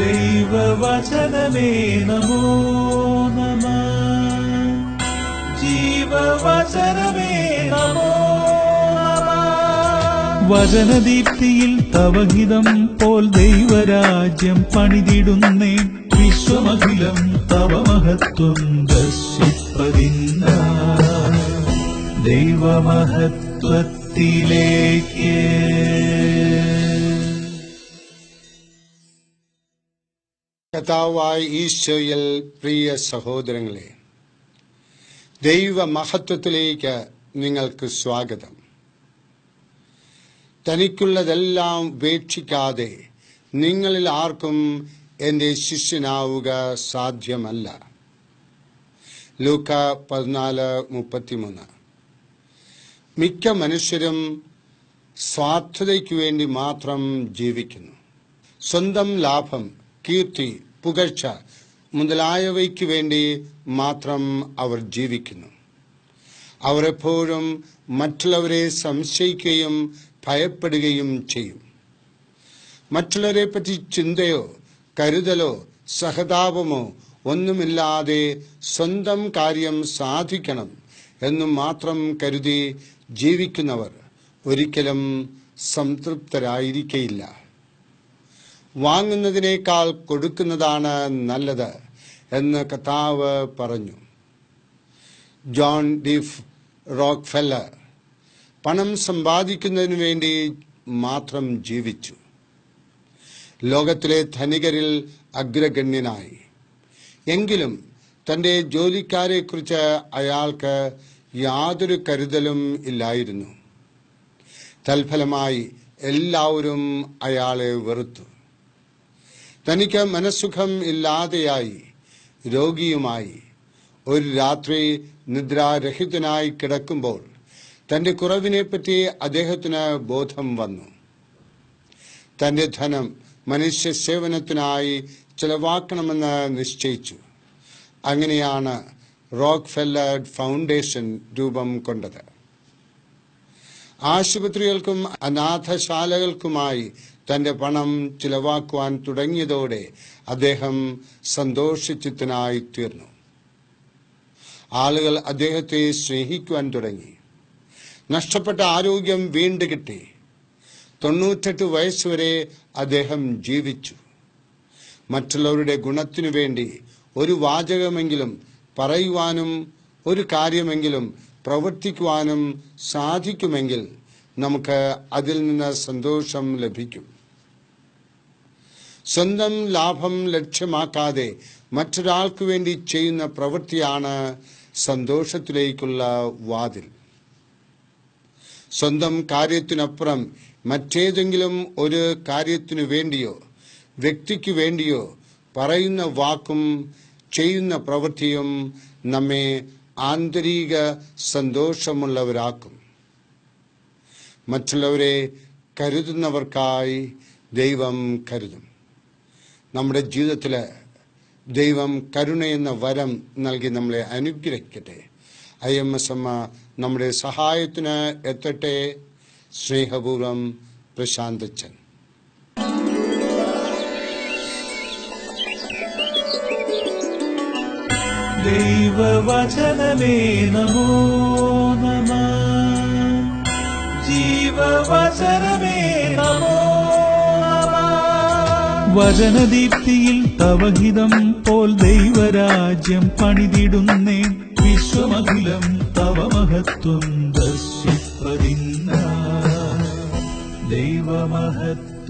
ദൈവവചനമേ നമോ നമഃ. ജീവവചനമേ നമോ നമഃ. വചനദീപ്തിയിൽ തവഹിതം പോൽ ദൈവരാജ്യം പണിതിടുന്നേ. വിശ്വമഖിലം തവ മഹത്വം ദർശിപ്പതിന്ന ദൈവമഹത്വത്തിലേക്ക്. കർത്താവായ ഈശോയിൽ പ്രിയ സഹോദരങ്ങളെ, ദൈവമഹത്വത്തിലേക്ക് നിങ്ങൾക്ക് സ്വാഗതം. തനിക്കുള്ളതെല്ലാം ഉപേക്ഷിക്കാതെ നിങ്ങളിൽ ആർക്കും എൻ്റെ ശിഷ്യനാവുക സാധ്യമല്ല. ലൂക്ക 14:33. മിക്ക മനുഷ്യരും സ്വാർത്ഥതയ്ക്കു വേണ്ടി മാത്രം ജീവിക്കുന്നു. സ്വന്തം ലാഭം, കീർത്തി, പുകഴ്ച മുതലായവയ്ക്ക് വേണ്ടി മാത്രം അവർ ജീവിക്കുന്നു. അവർ എപ്പോഴും മറ്റുള്ളവരെ സംശയിക്കുകയും ഭയപ്പെടുകയും ചെയ്യും. മറ്റുള്ളവരെ പറ്റി ചിന്തയോ കരുതലോ സഹതാപമോ ഒന്നുമില്ലാതെ സ്വന്തം കാര്യം സാധിക്കണം എന്നു മാത്രം കരുതി ജീവിക്കുന്നവർ ഒരിക്കലും സംതൃപ്തരായിരിക്കയില്ല. വാങ്ങുന്നതിനേക്കാൾ കൊടുക്കുന്നതാണ് നല്ലത് എന്ന് കർത്താവ് പറഞ്ഞു. ജോൺ ഡി റോക്ക്ഫെല്ലർ പണം സമ്പാദിക്കുന്നതിനു വേണ്ടി മാത്രം ജീവിച്ചു. ലോകത്തിലെ ധനികരിൽ അഗ്രഗണ്യനായി. എങ്കിലും തൻ്റെ ജോലിക്കാരെക്കുറിച്ച് അയാൾക്ക് യാതൊരു കരുതലും ഇല്ലായിരുന്നു. തൽഫലമായി എല്ലാവരും അയാളെ വെറുത്തു. തനിക്ക് മനസ്സുഖം ഇല്ലാതെയായി, രോഗിയുമായി, ഒരു രാത്രി നിദ്രാരഹിതനായി കിടക്കുമ്പോൾ തൻ്റെ കുറവിനെപ്പറ്റി അദ്ദേഹത്തിന് ബോധം വന്നു. തൻ്റെ ധനം മനുഷ്യ സേവനത്തിനായി ചെലവാക്കണമെന്ന് നിശ്ചയിച്ചു. അങ്ങനെയാണ് റോക്ക്ഫെല്ലർ ഫൗണ്ടേഷൻ രൂപം കൊണ്ടത്. ആശുപത്രികൾക്കും അനാഥശാലകൾക്കുമായി തൻ്റെ പണം ചിലവാക്കുവാൻ തുടങ്ങിയതോടെ അദ്ദേഹം സന്തോഷചിത്തനായി തീർന്നു. ആളുകൾ അദ്ദേഹത്തെ സ്നേഹിക്കുവാൻ തുടങ്ങി. നഷ്ടപ്പെട്ട ആരോഗ്യം വീണ്ടും കിട്ടി. 98 വയസ്സുവരെ അദ്ദേഹം ജീവിച്ചു. മറ്റുള്ളവരുടെ ഗുണത്തിനു വേണ്ടി ഒരു വാചകമെങ്കിലും പറയുവാനും ഒരു കാര്യമെങ്കിലും പ്രവർത്തിക്കുവാനും സാധിക്കുമെങ്കിൽ നമുക്ക് അതിൽ നിന്ന് സന്തോഷം ലഭിക്കും. സ്വന്തം ലാഭം ലക്ഷ്യമാക്കാതെ മറ്റൊരാൾക്ക് വേണ്ടി ചെയ്യുന്ന പ്രവൃത്തിയാണ് സന്തോഷത്തിലേക്കുള്ള വാതിൽ. സ്വന്തം കാര്യത്തിനപ്പുറം മറ്റേതെങ്കിലും ഒരു കാര്യത്തിനു വേണ്ടിയോ വ്യക്തിക്ക് വേണ്ടിയോ പറയുന്ന വാക്കും ചെയ്യുന്ന പ്രവൃത്തിയും നമ്മെ ആന്തരിക സന്തോഷമുള്ളവരാക്കും. മറ്റുള്ളവരെ കരുതുന്നവർക്കായി ദൈവം കരുതും. നമ്മുടെ ജീവിതത്തിൽ ദൈവം കരുണയെന്ന വരം നൽകി നമ്മളെ അനുഗ്രഹിക്കട്ടെ. IMS അമ്മ നമ്മുടെ സഹായത്തിന് എത്തട്ടെ. സ്നേഹപൂർവം, പ്രശാന്തച്ചൻ. ദൈവവചനമേ നമോ നമഃ. ജീവവചനമേ നമോ നമഃ. വചനദീപ്തിയിൽ തവഹിതം പോൽ ദൈവരാജ്യം പണിതിടുന്നേ. വിശ്വമഖിലം തവ മഹത്വം ദർശിപ്പതിന്ന ദൈവമഹത്വത്തിലേക്ക്.